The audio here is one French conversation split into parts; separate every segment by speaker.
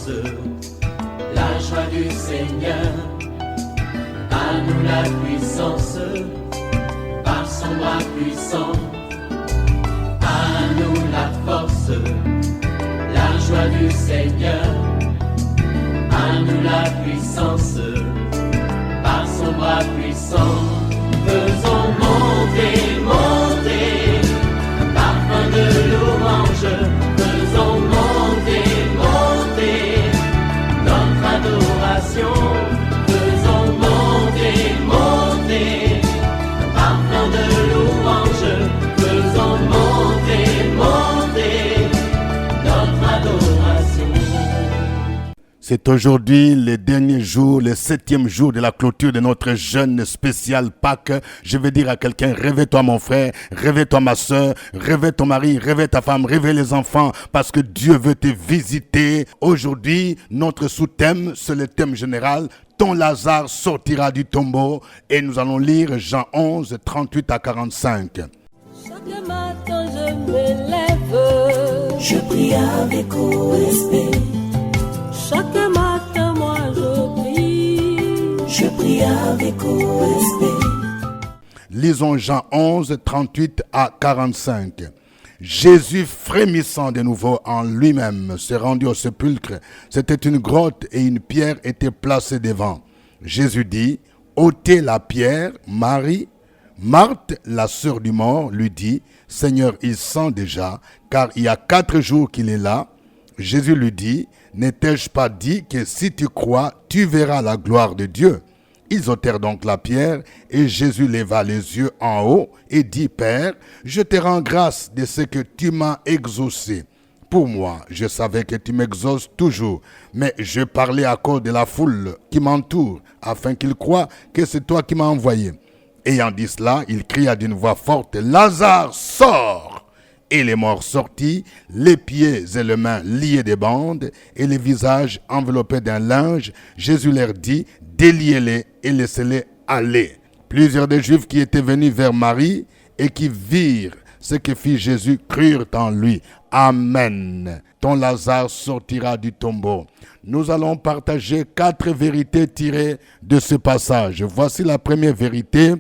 Speaker 1: force, la joie du Seigneur. À nous la puissance, par son bras puissant. À nous la force, la joie du Seigneur. À nous la puissance, par son bras puissant. Faisons monter, monter, parfum de louange. Faisons monter, monter, notre adoration. Faisons monter, monter, parfum de louange. Faisons monter, monter, notre adoration.
Speaker 2: C'est aujourd'hui le dernier jour, le 7e jour de la clôture de notre jeûne spécial Pâques. Je vais dire à quelqu'un, réveille-toi mon frère, réveille-toi ma soeur, réveille ton mari, réveille ta femme, réveille les enfants, parce que Dieu veut te visiter. Aujourd'hui, notre sous-thème, c'est le thème général. Ton Lazare sortira du tombeau. Et nous allons lire Jean 11, 38 à 45.
Speaker 3: Chaque matin je me lève, je prie avec OSP. Chaque matin moi je prie avec OSP.
Speaker 2: Lisons Jean 11, 38 à 45. Jésus, frémissant de nouveau en lui-même, s'est rendu au sépulcre. C'était une grotte et une pierre était placée devant. Jésus dit, ôtez la pierre. Marie, Marthe, la sœur du mort, lui dit, Seigneur, il sent déjà, car il y a 4 jours qu'il est là. Jésus lui dit, n'ai-je pas dit que si tu crois, tu verras la gloire de Dieu? Ils ôtèrent donc la pierre, et Jésus leva les yeux en haut et dit, Père, je te rends grâce de ce que tu m'as exaucé. Pour moi, je savais que tu m'exauces toujours, mais je parlais à cause de la foule qui m'entoure, afin qu'ils croient que c'est toi qui m'as envoyé. Ayant dit cela, il cria d'une voix forte, Lazare, sors! Et les morts sortis, les pieds et les mains liés des bandes, et les visages enveloppés d'un linge, Jésus leur dit, déliez-les et laissez-les aller. Plusieurs des Juifs qui étaient venus vers Marie et qui virent ce que fit Jésus crurent en lui. Amen. Ton Lazare sortira du tombeau. Nous allons partager 4 vérités tirées de ce passage. Voici la première vérité.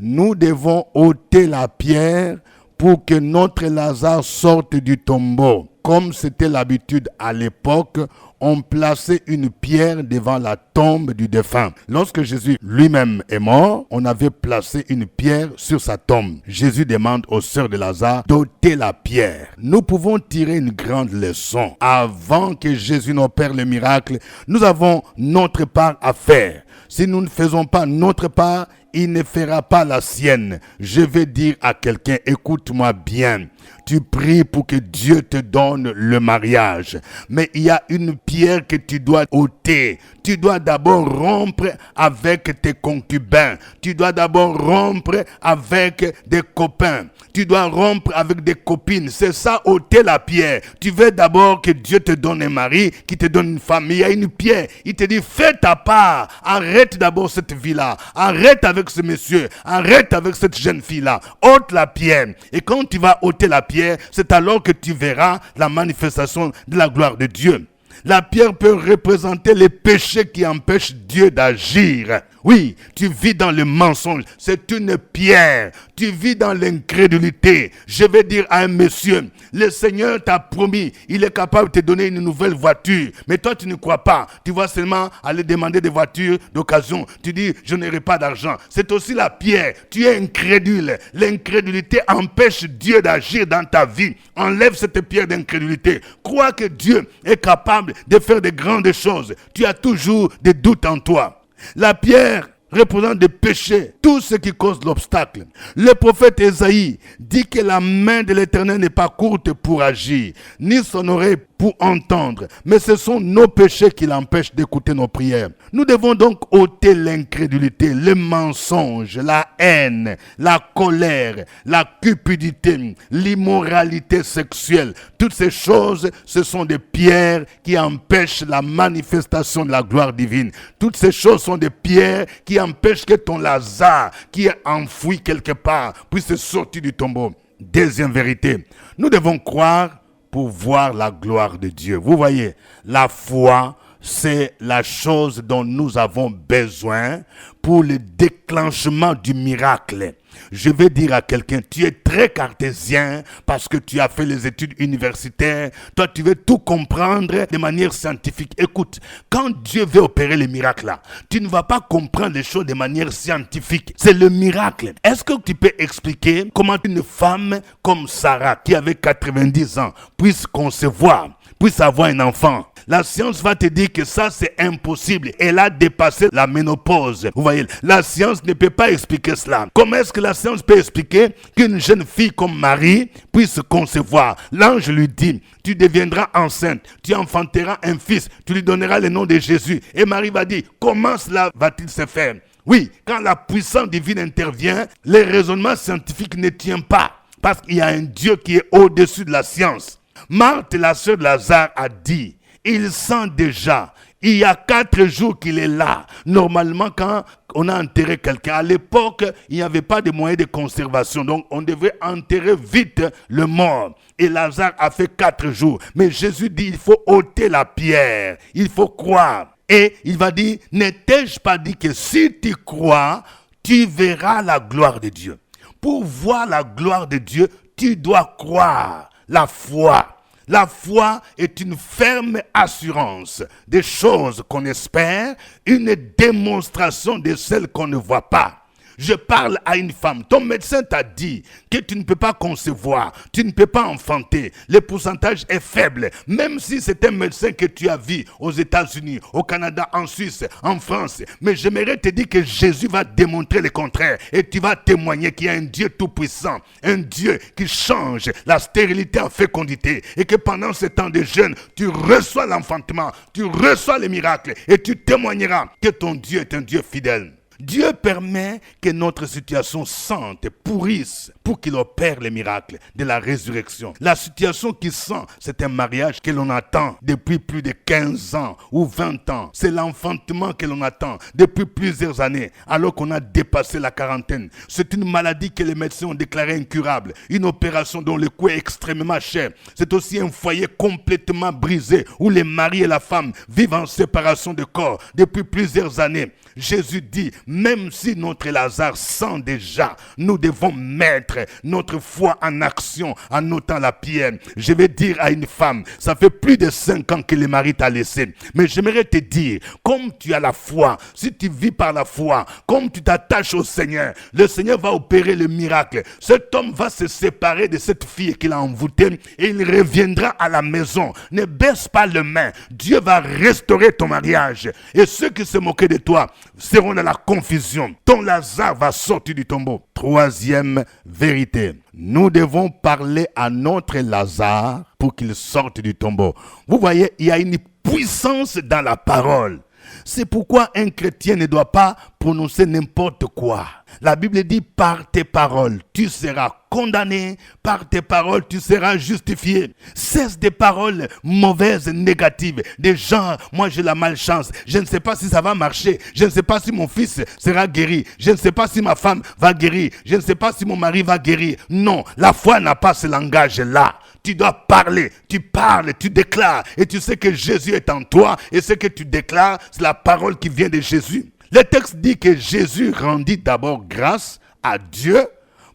Speaker 2: Nous devons ôter la pierre pour que notre Lazare sorte du tombeau. Comme c'était l'habitude à l'époque, on plaçait une pierre devant la tombe du défunt. Lorsque Jésus lui-même est mort, on avait placé une pierre sur sa tombe. Jésus demande aux sœurs de Lazare d'ôter la pierre. Nous pouvons tirer une grande leçon. Avant que Jésus n'opère le miracle, nous avons notre part à faire. Si nous ne faisons pas notre part, il ne fera pas la sienne. Je vais dire à quelqu'un, écoute-moi bien. Tu pries pour que Dieu te donne le mariage. Mais il y a une pierre que tu dois ôter. Tu dois d'abord rompre avec tes concubins. Tu dois d'abord rompre avec des copains. Tu dois rompre avec des copines. C'est ça, ôter la pierre. Tu veux d'abord que Dieu te donne un mari, qui te donne une famille. Il y a une pierre. Il te dit, fais ta part. Arrête d'abord cette vie-là. Arrête avec ce monsieur. Arrête avec cette jeune fille-là. Ôte la pierre. Et quand tu vas ôter la pierre, c'est alors que tu verras la manifestation de la gloire de Dieu. La pierre peut représenter les péchés qui empêchent Dieu d'agir. Oui, tu vis dans le mensonge, c'est une pierre. Tu vis dans l'incrédulité. Je vais dire à un monsieur, le Seigneur t'a promis, il est capable de te donner une nouvelle voiture. Mais toi, tu ne crois pas. Tu vas seulement aller demander des voitures d'occasion. Tu dis, je n'aurai pas d'argent. C'est aussi la pierre. Tu es incrédule. L'incrédulité empêche Dieu d'agir dans ta vie. Enlève cette pierre d'incrédulité. Crois que Dieu est capable de faire de grandes choses. Tu as toujours des doutes en toi. La pierre représente des péchés, tout ce qui cause l'obstacle. Le prophète Ésaïe dit que la main de l'Éternel n'est pas courte pour agir, ni son oreille pour entendre, mais ce sont nos péchés qui l'empêchent d'écouter nos prières. Nous devons donc ôter l'incrédulité, le mensonge, la haine, la colère, la cupidité, l'immoralité sexuelle. Toutes ces choses, ce sont des pierres qui empêchent la manifestation de la gloire divine. Toutes ces choses sont des pierres qui empêchent que ton Lazare, qui est enfoui quelque part, puisse sortir du tombeau. Deuxième vérité, nous devons croire pour voir la gloire de Dieu. Vous voyez, la foi, c'est la chose dont nous avons besoin pour le déclenchement du miracle. Je vais dire à quelqu'un, tu es très cartésien parce que tu as fait les études universitaires. Toi, tu veux tout comprendre de manière scientifique. Écoute, quand Dieu veut opérer les miracles là, tu ne vas pas comprendre les choses de manière scientifique. C'est le miracle. Est-ce que tu peux expliquer comment une femme comme Sarah, qui avait 90 ans, puisse concevoir, puisse avoir un enfant? La science va te dire que ça, c'est impossible. Elle a dépassé la ménopause. Vous voyez, la science ne peut pas expliquer cela. Comment est-ce que la science peut expliquer qu'une jeune fille comme Marie puisse concevoir? L'ange lui dit, tu deviendras enceinte, tu enfanteras un fils, tu lui donneras le nom de Jésus. Et Marie va dire, comment cela va-t-il se faire? Oui, quand la puissance divine intervient, les raisonnements scientifiques ne tiennent pas. Parce qu'il y a un Dieu qui est au-dessus de la science. Marthe, la sœur de Lazare, a dit, il sent déjà, il y a 4 jours qu'il est là. Normalement, quand on a enterré quelqu'un, à l'époque, il n'y avait pas de moyens de conservation. Donc, on devait enterrer vite le mort. Et Lazare a fait 4 jours. Mais Jésus dit, il faut ôter la pierre. Il faut croire. Et il va dire, ne t'ai-je pas dit que si tu crois, tu verras la gloire de Dieu. Pour voir la gloire de Dieu, tu dois croire. La foi. La foi est une ferme assurance des choses qu'on espère, une démonstration de celles qu'on ne voit pas. Je parle à une femme, ton médecin t'a dit que tu ne peux pas concevoir, tu ne peux pas enfanter, le pourcentage est faible. Même si c'est un médecin que tu as vu aux États-Unis, au Canada, en Suisse, en France. Mais j'aimerais te dire que Jésus va démontrer le contraire et tu vas témoigner qu'il y a un Dieu tout-puissant, un Dieu qui change la stérilité en fécondité et que pendant ce temps de jeûne, tu reçois l'enfantement, tu reçois les miracles et tu témoigneras que ton Dieu est un Dieu fidèle. Dieu permet que notre situation sente, pourrisse, pour qu'il opère les miracles de la résurrection. La situation qui sent, c'est un mariage que l'on attend depuis plus de 15 ans ou 20 ans. C'est l'enfantement que l'on attend depuis plusieurs années, alors qu'on a dépassé la quarantaine. C'est une maladie que les médecins ont déclarée incurable, une opération dont le coût est extrêmement cher. C'est aussi un foyer complètement brisé, où les maris et la femme vivent en séparation de corps depuis plusieurs années. Jésus dit, même si notre Lazare sent déjà, nous devons mettre notre foi en action en ôtant la pierre. Je vais dire à une femme, ça fait plus de 5 ans que le mari t'a laissé. Mais j'aimerais te dire, comme tu as la foi, si tu vis par la foi, comme tu t'attaches au Seigneur, le Seigneur va opérer le miracle. Cet homme va se séparer de cette fille qu'il a envoûtée et il reviendra à la maison. Ne baisse pas les mains. Dieu va restaurer ton mariage. Et ceux qui se moquaient de toi seront dans la confusion. Ton Lazare va sortir du tombeau. 3e vérité. Nous devons parler à notre Lazare pour qu'il sorte du tombeau. Vous voyez, il y a une puissance dans la parole. C'est pourquoi un chrétien ne doit pas prononcer n'importe quoi. La Bible dit, par tes paroles, tu seras condamné, par tes paroles, tu seras justifié. Cesse des paroles mauvaises, négatives, des gens, moi j'ai la malchance, je ne sais pas si ça va marcher, je ne sais pas si mon fils sera guéri, je ne sais pas si ma femme va guérir, je ne sais pas si mon mari va guérir. Non, la foi n'a pas ce langage-là. Tu dois parler, tu parles, tu déclares, et tu sais que Jésus est en toi, et ce que tu déclares, c'est la parole qui vient de Jésus. Le texte dit que Jésus rendit d'abord grâce à Dieu,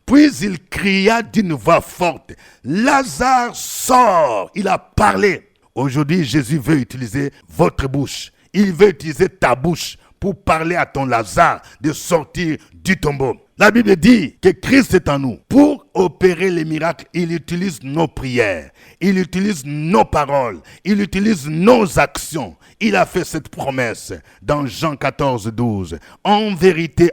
Speaker 2: puis il cria d'une voix forte, « Lazare, sort !» Il a parlé. Aujourd'hui, Jésus veut utiliser votre bouche. Il veut utiliser ta bouche pour parler à ton Lazare de sortir du tombeau. La Bible dit que Christ est en nous. Pour opérer les miracles, il utilise nos prières, il utilise nos paroles, il utilise nos actions. Il a fait cette promesse dans Jean 14, 12. En vérité,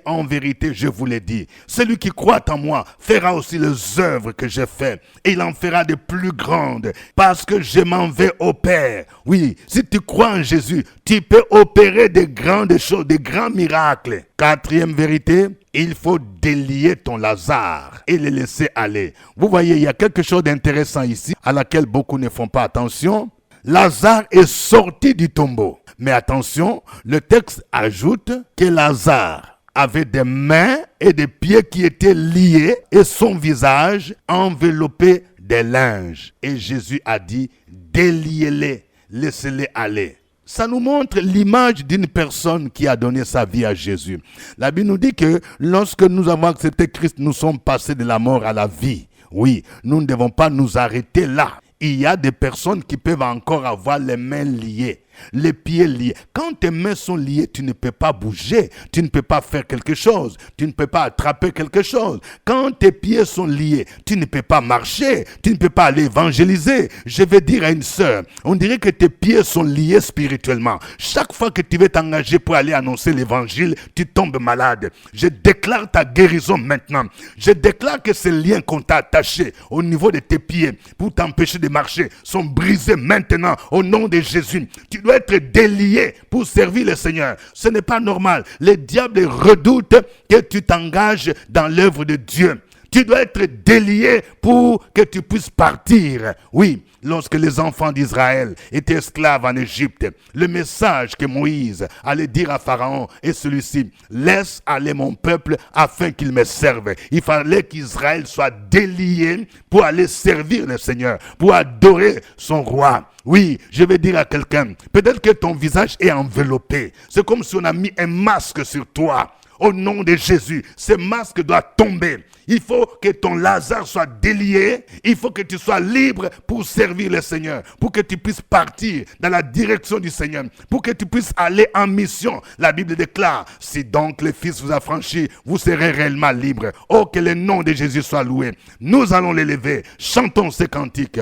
Speaker 2: je vous l'ai dit, celui qui croit en moi fera aussi les œuvres que j'ai faites. Et il en fera de plus grandes parce que je m'en vais au Père. Oui, si tu crois en Jésus, tu peux opérer de grandes choses, de grands miracles. 4e vérité, il faut délier ton Lazare et le laisser aller. Vous voyez, il y a quelque chose d'intéressant ici à laquelle beaucoup ne font pas attention. Lazare est sorti du tombeau. Mais attention, le texte ajoute que Lazare avait des mains et des pieds qui étaient liés et son visage enveloppé des linges. Et Jésus a dit, déliez-les, laissez-les aller. Ça nous montre l'image d'une personne qui a donné sa vie à Jésus. La Bible nous dit que lorsque nous avons accepté Christ, nous sommes passés de la mort à la vie. Oui, nous ne devons pas nous arrêter là. Il y a des personnes qui peuvent encore avoir les mains liées, les pieds liés. Quand tes mains sont liées, tu ne peux pas bouger, tu ne peux pas faire quelque chose, tu ne peux pas attraper quelque chose. Quand tes pieds sont liés, tu ne peux pas marcher, tu ne peux pas aller évangéliser. Je vais dire à une sœur, on dirait que tes pieds sont liés spirituellement. Chaque fois que tu veux t'engager pour aller annoncer l'évangile, tu tombes malade. Je déclare ta guérison maintenant. Je déclare que ces liens qu'on t'a attachés au niveau de tes pieds pour t'empêcher de marcher sont brisés maintenant au nom de Jésus. Tu dois être délié pour servir le Seigneur. Ce n'est pas normal. Le diable redoute que tu t'engages dans l'œuvre de Dieu. Tu dois être délié pour que tu puisses partir. Oui, lorsque les enfants d'Israël étaient esclaves en Égypte, le message que Moïse allait dire à Pharaon est celui-ci. Laisse aller mon peuple afin qu'il me serve. Il fallait qu'Israël soit délié pour aller servir le Seigneur, pour adorer son roi. Oui, je vais dire à quelqu'un, peut-être que ton visage est enveloppé. C'est comme si on a mis un masque sur toi. Au nom de Jésus, ce masque doit tomber. Il faut que ton Lazare soit délié. Il faut que tu sois libre pour servir le Seigneur. Pour que tu puisses partir dans la direction du Seigneur. Pour que tu puisses aller en mission. La Bible déclare, si donc le Fils vous a franchi, vous serez réellement libre. Oh, que le nom de Jésus soit loué. Nous allons l'élever. Chantons ces cantiques.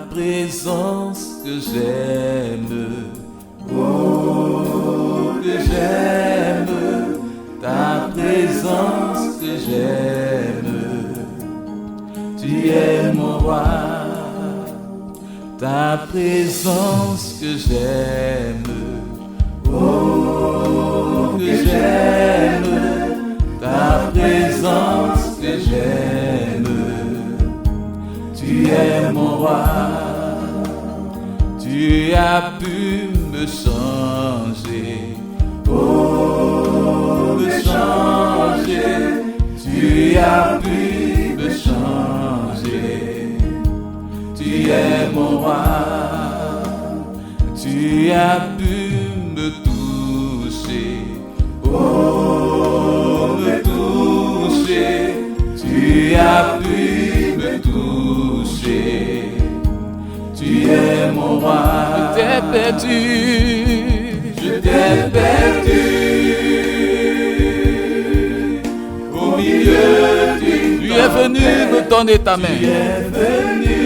Speaker 4: Présence que j'aime, oh que j'aime, ta présence que j'aime, tu es mon roi, ta présence que j'aime, oh que j'aime, ta présence que j'aime. Tu es mon roi, tu as pu me changer, oh me changer, tu as pu me changer, tu es mon roi, tu as pu me toucher, oh me toucher, tu as pu me toucher. Tu es mon roi, je t'ai perdu, je t'ai perdu. Au milieu d'une tu es venu me donner ta main. Tu es venu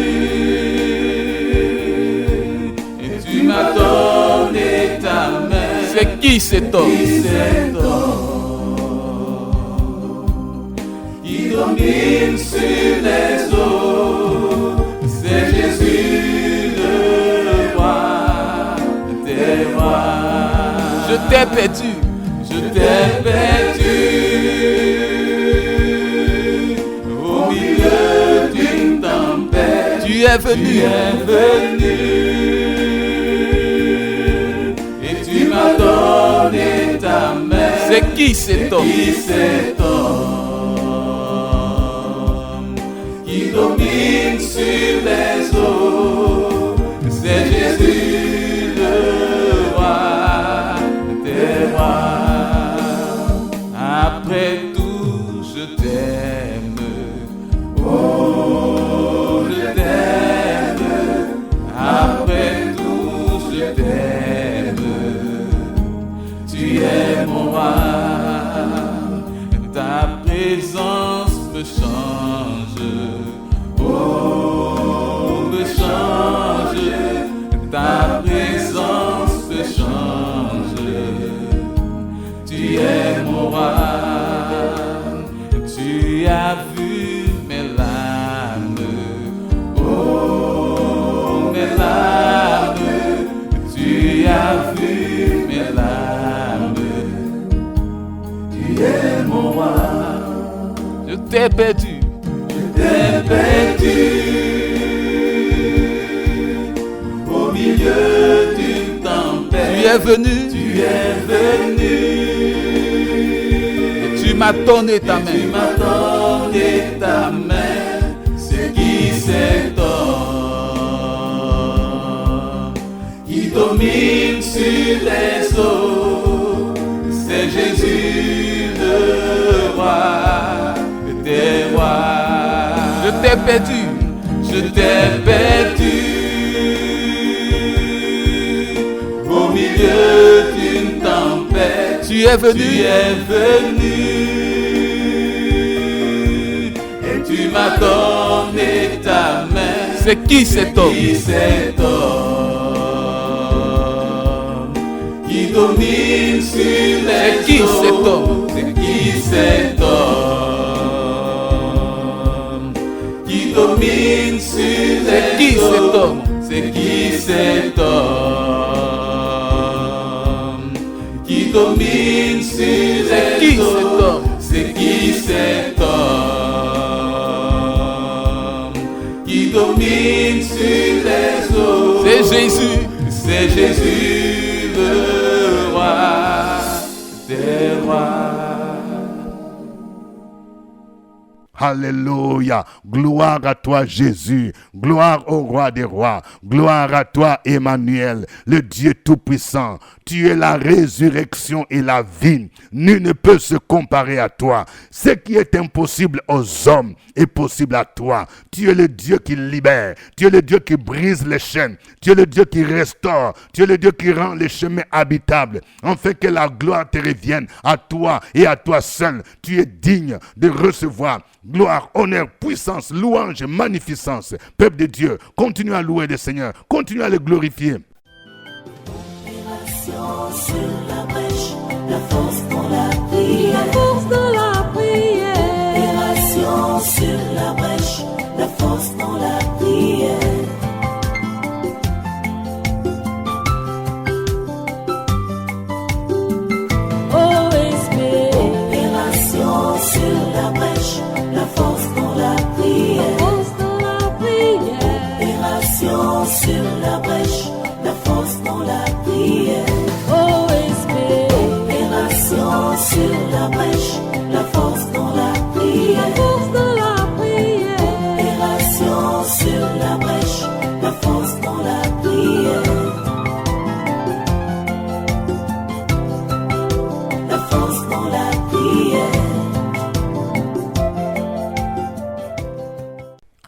Speaker 4: et tu m'as donné ta main. C'est qui cet homme? Qui cet homme qui domine sur les eaux? C'est Jésus. Je t'ai perdu, je t'ai perdu. Au milieu d'une tempête, tu es venu, et tu m'as donné ta main. C'est qui cet homme? Qui cet homme qui domine sur les eaux? C'est Jésus le roi des rois. Après tout, je t'aime. Oh, je t'aime. Après tout, je t'aime. Tu es mon roi. Ta présence me change. Oh, me change. Ta présence me change. Tu es mon roi. Tu as vu mes larmes. Oh, mes larmes. Tu as vu mes larmes. Tu es mon roi. Je t'ai perdu. Je t'es perdu au milieu d'une tempête. Tu es venu et tu m'as donné ta main. Tu m'as donné ta main, ce qui s'étonne, qui domine sur les eaux. C'est Jésus le roi, des rois. Je t'ai perdu au milieu d'une tempête. Tu es venu et tu m'as donné ta main. C'est qui cet homme? Qui domine sur les eaux. C'est qui cet homme? Qui domine sur les eaux. C'est qui cet homme? Qui domine sur les eaux. C'est qui cet homme? Qui domine sur les eaux. C'est Jésus le roi des rois.
Speaker 2: Alléluia. Gloire à toi, Jésus. Gloire au roi des rois. Gloire à toi, Emmanuel, le Dieu Tout-Puissant. Tu es la résurrection et la vie. Nul ne peut se comparer à toi. Ce qui est impossible aux hommes est possible à toi. Tu es le Dieu qui libère. Tu es le Dieu qui brise les chaînes. Tu es le Dieu qui restaure. Tu es le Dieu qui rend les chemins habitables. Afin que la gloire te revienne à toi et à toi seul. Tu es digne de recevoir gloire, honneur, puissance, louange, magnificence. Peuple de Dieu, continue à louer le Seigneur. Continue à le glorifier.
Speaker 3: Opération sur la brèche, la force dans la prière. La force dans la prière. Opération sur la brèche, la force dans la prière. OSB. Opération sur la brèche, la force dans la prière. Force dans la prière. Opération sur la brèche, la force dans la prière. OSB. Opération sur la brèche, la force dans la prière. Force dans la prière. Opération sur la brèche, la force dans la prière. La force dans la prière.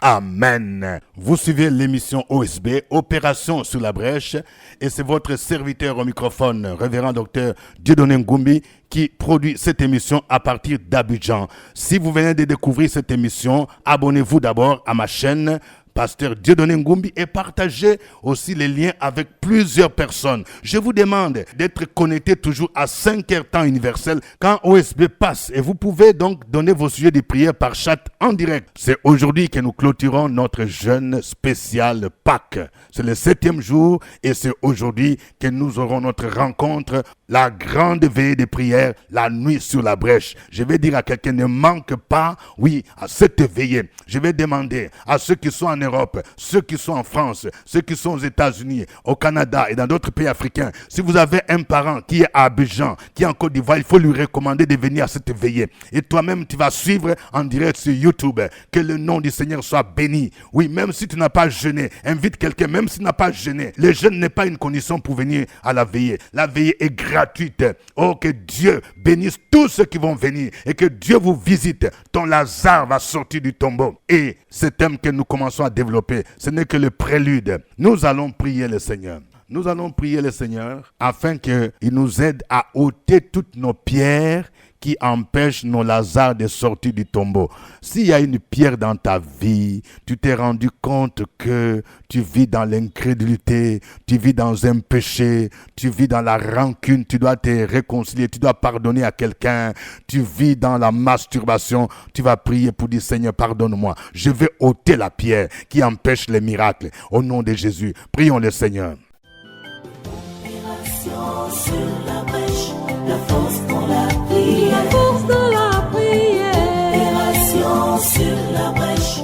Speaker 2: Amen. Vous suivez l'émission OSB, Opération sur la brèche, et c'est votre serviteur au microphone, révérend docteur Dieudonné Ngumbi, qui produit cette émission à partir d'Abidjan. Si vous venez de découvrir cette émission, abonnez-vous d'abord à ma chaîne Pasteur Dieudonné Ngumbi et partagez aussi les liens avec plusieurs personnes. Je vous demande d'être connecté toujours à 5h temps universel quand OSB passe et vous pouvez donc donner vos sujets de prière par chat en direct. C'est aujourd'hui que nous clôturons notre jeûne spécial Pâques. C'est le 7e jour et c'est aujourd'hui que nous aurons notre rencontre, la grande veillée de prière, la nuit sur la brèche. Je vais dire à quelqu'un, ne manque pas, oui, à cette veillée. Je vais demander à ceux qui sont en Europe, ceux qui sont en France, ceux qui sont aux États-Unis, au Canada et dans d'autres pays africains, si vous avez un parent qui est à Abidjan, qui est en Côte d'Ivoire, il faut lui recommander de venir à cette veillée. Et toi-même, tu vas suivre en direct sur YouTube. Que le nom du Seigneur soit béni. Oui, même si tu n'as pas jeûné, invite quelqu'un, même s'il n'a pas jeûné. Le jeûne n'est pas une condition pour venir à la veillée. La veillée est gratuite. Oh, que Dieu bénisse tous ceux qui vont venir et que Dieu vous visite. Ton Lazare va sortir du tombeau. Et ce thème que nous commençons à développer, ce n'est que le prélude. Nous allons prier le Seigneur. Nous allons prier le Seigneur afin qu'il nous aide à ôter toutes nos pierres qui empêchent nos Lazare de sortir du tombeau. S'il y a une pierre dans ta vie, tu t'es rendu compte que tu vis dans l'incrédulité, tu vis dans un péché, tu vis dans la rancune, tu dois te réconcilier, tu dois pardonner à quelqu'un, tu vis dans la masturbation, tu vas prier pour dire Seigneur, pardonne-moi. Je vais ôter la pierre qui empêche les miracles. Au nom de Jésus, prions le Seigneur.
Speaker 3: Opération sur la brèche, la force dans la prière. La force dans la prière. Opération sur la brèche,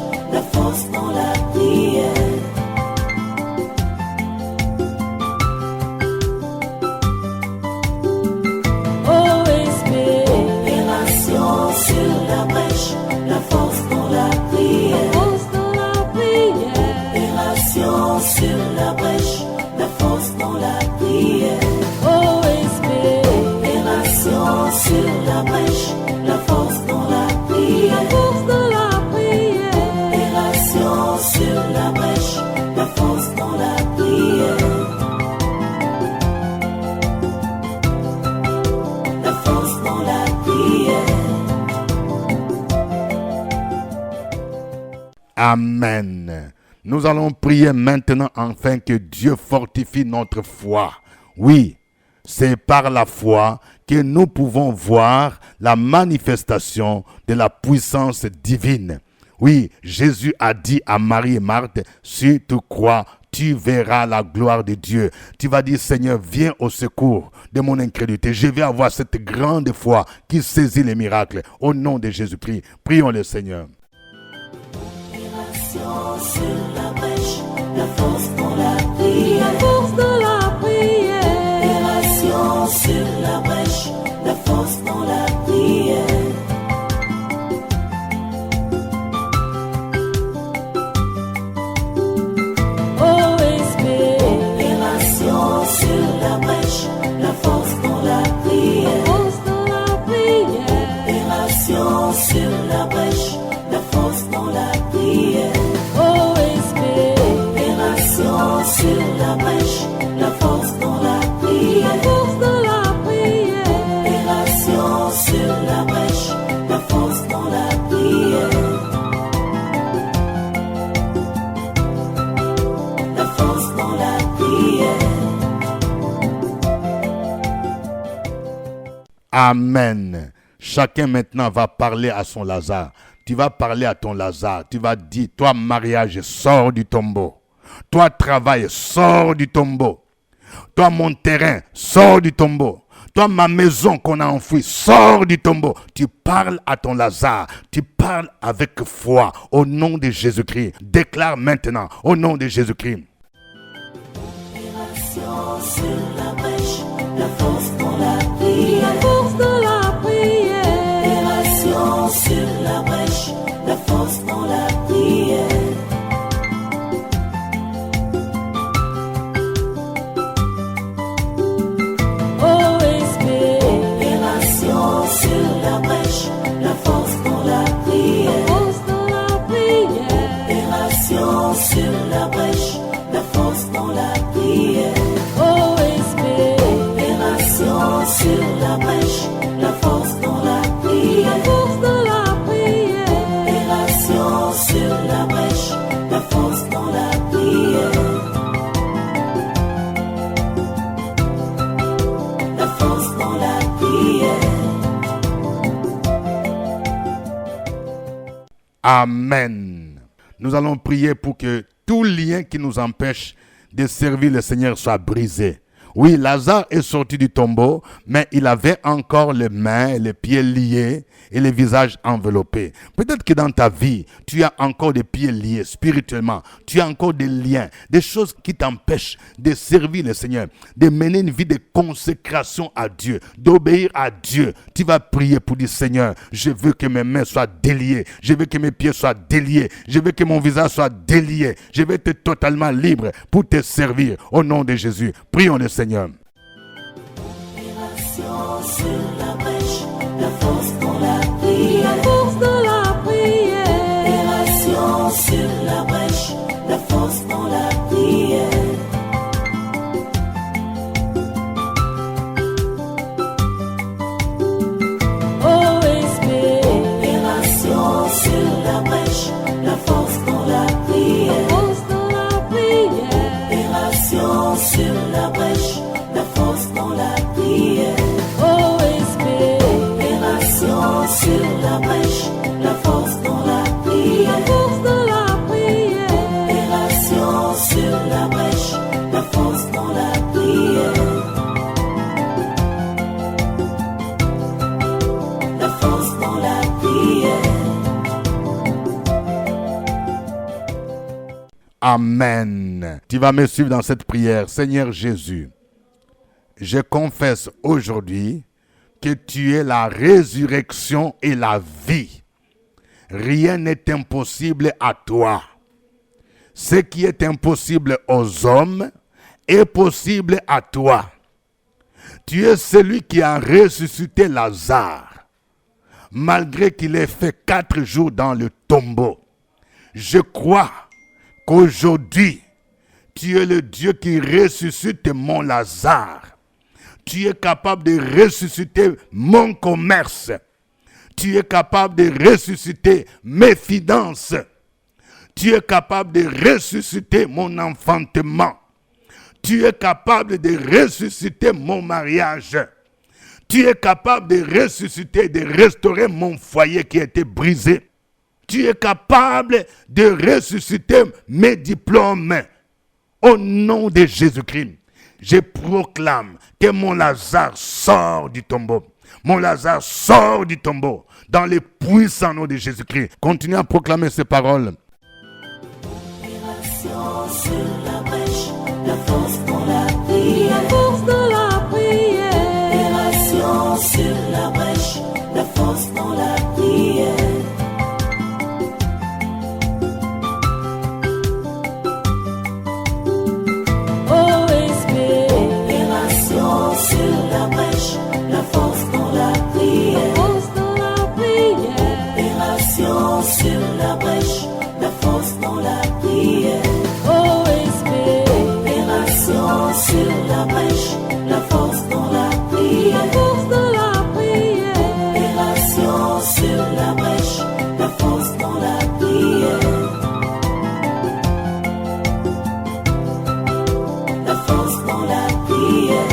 Speaker 2: Amen. Nous allons prier maintenant afin que Dieu fortifie notre foi. Oui, c'est par la foi que nous pouvons voir la manifestation de la puissance divine. Oui, Jésus a dit à Marie et Marthe, si tu crois, tu verras la gloire de Dieu. Tu vas dire, Seigneur, viens au secours de mon incrédulité. Je vais avoir cette grande foi qui saisit les miracles. Au nom de Jésus-Christ, prions le Seigneur.
Speaker 3: Sur la brèche, la force dans la prière. La force dans la prière. Opération sur la brèche, la force dans la prière. OSP. Opération sur la brèche, la force dans la prière. Force dans la prière. Opération sur la brèche, la force dans la prière. Sur la brèche, la force dans la prière. La force dans la prière. Opération sur la brèche, la force dans la prière. La force dans la prière.
Speaker 2: Amen. Chacun maintenant va parler à son Lazare. Tu vas parler à ton Lazare. Tu vas dire, toi mariage, sors du tombeau. Toi, travail, sors du tombeau. Toi, mon terrain, sors du tombeau. Toi, ma maison qu'on a enfouie, sors du tombeau. Tu parles à ton Lazare. Tu parles avec foi. Au nom de Jésus-Christ. Déclare maintenant, au nom de Jésus-Christ.
Speaker 3: Opération sur la brèche, la force dans la prière. La force dans la prière. Opération sur la brèche, la force dans la prière. Sur la brèche, la force dans la prière. Force dans la prière. Opération sur la brèche, la force dans la prière. OSP. Opération sur la brèche, la force dans la prière. Force dans la prière. Opération sur la brèche, la force dans la prière. La force dans la prière.
Speaker 2: Amen. Nous allons prier pour que tout lien qui nous empêche de servir le Seigneur soit brisé. Oui, Lazare est sorti du tombeau, mais il avait encore les mains, les pieds liés et le visage enveloppé. Peut-être que dans ta vie, tu as encore des pieds liés spirituellement. Tu as encore des liens, des choses qui t'empêchent de servir le Seigneur, de mener une vie de consécration à Dieu, d'obéir à Dieu. Tu vas prier pour dire, Seigneur, je veux que mes mains soient déliées. Je veux que mes pieds soient déliés. Je veux que mon visage soit délié. Je veux être totalement libre pour te servir. Au nom de Jésus, prions le Seigneur.
Speaker 3: Opération sur la brèche, la force dans la prière. La force dans la prière. Opération sur la brèche, la force dans la prière. OSP. Opération sur la brèche, la force dans la prière. La force dans la prière. Opération sur la brèche, la force dans la prière. OSP. Opération sur la brèche, la force dans la prière. La force dans la prière. Opération sur la brèche, la force dans la prière. La force dans la prière.
Speaker 2: Amen. Tu vas me suivre dans cette prière. Seigneur Jésus, je confesse aujourd'hui que tu es la résurrection et la vie. Rien n'est impossible à toi. Ce qui est impossible aux hommes est possible à toi. Tu es celui qui a ressuscité Lazare, malgré qu'il ait fait 4 jours dans le tombeau. Je crois qu'aujourd'hui, tu es le Dieu qui ressuscite mon Lazare. Tu es capable de ressusciter mon commerce. Tu es capable de ressusciter mes finances. Tu es capable de ressusciter mon enfantement. Tu es capable de ressusciter mon mariage. Tu es capable de ressusciter, de restaurer mon foyer qui a été brisé. Tu es capable de ressusciter mes diplômes. Au nom de Jésus-Christ, je proclame que mon Lazare sort du tombeau. Mon Lazare sort du tombeau dans le puissant nom de Jésus-Christ. Continuez à proclamer ces paroles.
Speaker 3: Opération sur la brèche, la force dans la prière.
Speaker 5: La force dans la prière.
Speaker 3: Opération sur la brèche, la force dans la prière. Opération sur la brèche, la force dans la prière. Opération sur la brèche, la force dans la prière. Opération sur la brèche, la force dans la prière. Opération sur la brèche, la force dans la prière. La force dans la prière.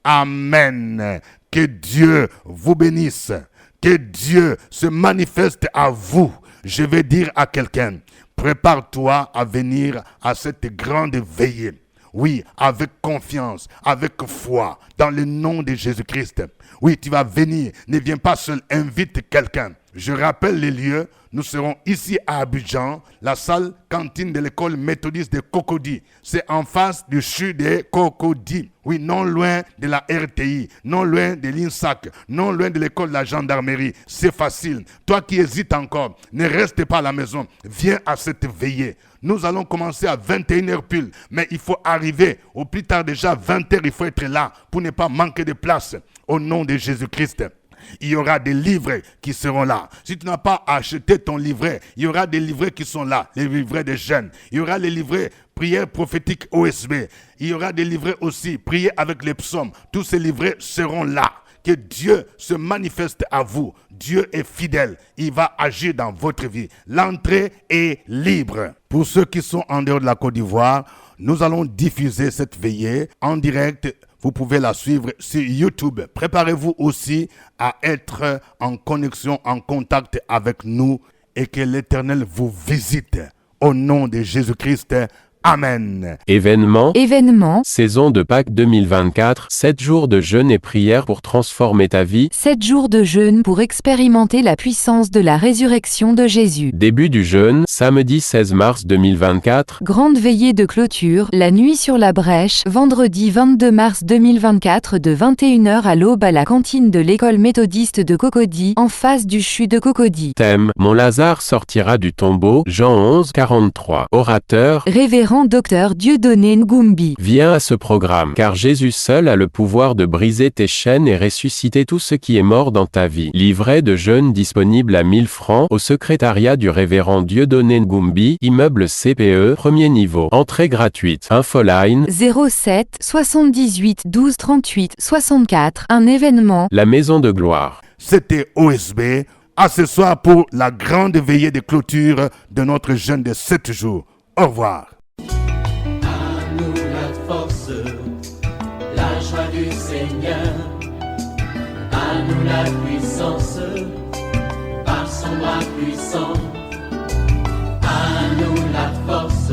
Speaker 2: Amen. Que Dieu vous bénisse. Que Dieu se manifeste à vous. Je vais dire à quelqu'un, prépare-toi à venir à cette grande veillée. Oui, avec confiance, avec foi, dans le nom de Jésus-Christ. Oui, tu vas venir. Ne viens pas seul, invite quelqu'un. Je rappelle les lieux. Nous serons ici à Abidjan, la salle cantine de l'école méthodiste de Cocody. C'est en face du CHU de Cocody. Oui, non loin de la RTI, non loin de l'INSAC, non loin de l'école de la gendarmerie. C'est facile. Toi qui hésites encore, ne reste pas à la maison. Viens à cette veillée. Nous allons commencer à 21h pile, mais il faut arriver. Au plus tard déjà 20h, il faut être là pour ne pas manquer de place. Au nom de Jésus-Christ. Il y aura des livrets qui seront là. Si tu n'as pas acheté ton livret, il y aura des livrets qui sont là, les livrets des jeunes. Il y aura les livrets prières prophétiques OSB. Il y aura des livrets aussi, prières avec les psaumes. Tous ces livrets seront là. Que Dieu se manifeste à vous. Dieu est fidèle. Il va agir dans votre vie. L'entrée est libre. Pour ceux qui sont en dehors de la Côte d'Ivoire, nous allons diffuser cette veillée en direct. Vous pouvez la suivre sur YouTube. Préparez-vous aussi à être en connexion, en contact avec nous et que l'Éternel vous visite. Au nom de Jésus-Christ, Amen.
Speaker 6: Événement. Saison de Pâques 2024. 7 jours de jeûne et prière pour transformer ta vie.
Speaker 7: 7 jours de jeûne pour expérimenter la puissance de la résurrection de Jésus.
Speaker 6: Début du jeûne, samedi 16 mars 2024.
Speaker 7: Grande veillée de clôture, la nuit sur la brèche, vendredi 22 mars 2024 de 21h à l'aube à la cantine de l'école méthodiste de Cocody, en face du CHU de Cocody.
Speaker 6: Thème, mon Lazare sortira du tombeau, Jean 11, 43. Orateur,
Speaker 7: Révérend Dr Dieudonné Ngumbi.
Speaker 6: Viens à ce programme, car Jésus seul a le pouvoir de briser tes chaînes et ressusciter tout ce qui est mort dans ta vie. Livret de jeûne disponible à 1000 francs au secrétariat du révérend Dieudonné Ngumbi, immeuble CPE, premier niveau. Entrée gratuite. Infoline
Speaker 7: 07 78 12 38 64. Un événement.
Speaker 6: La Maison de Gloire.
Speaker 2: C'était OSB. À ce soir pour la grande veillée de clôture de notre jeûne de 7 jours. Au revoir.
Speaker 1: À nous la force, la joie du Seigneur. À nous la puissance, par son bras puissant. À nous la force,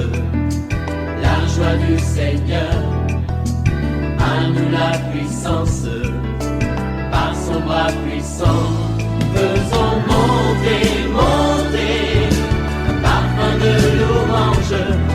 Speaker 1: la joie du Seigneur. À nous la puissance, par son bras puissant. Faisons monter, monter, parfum de louange.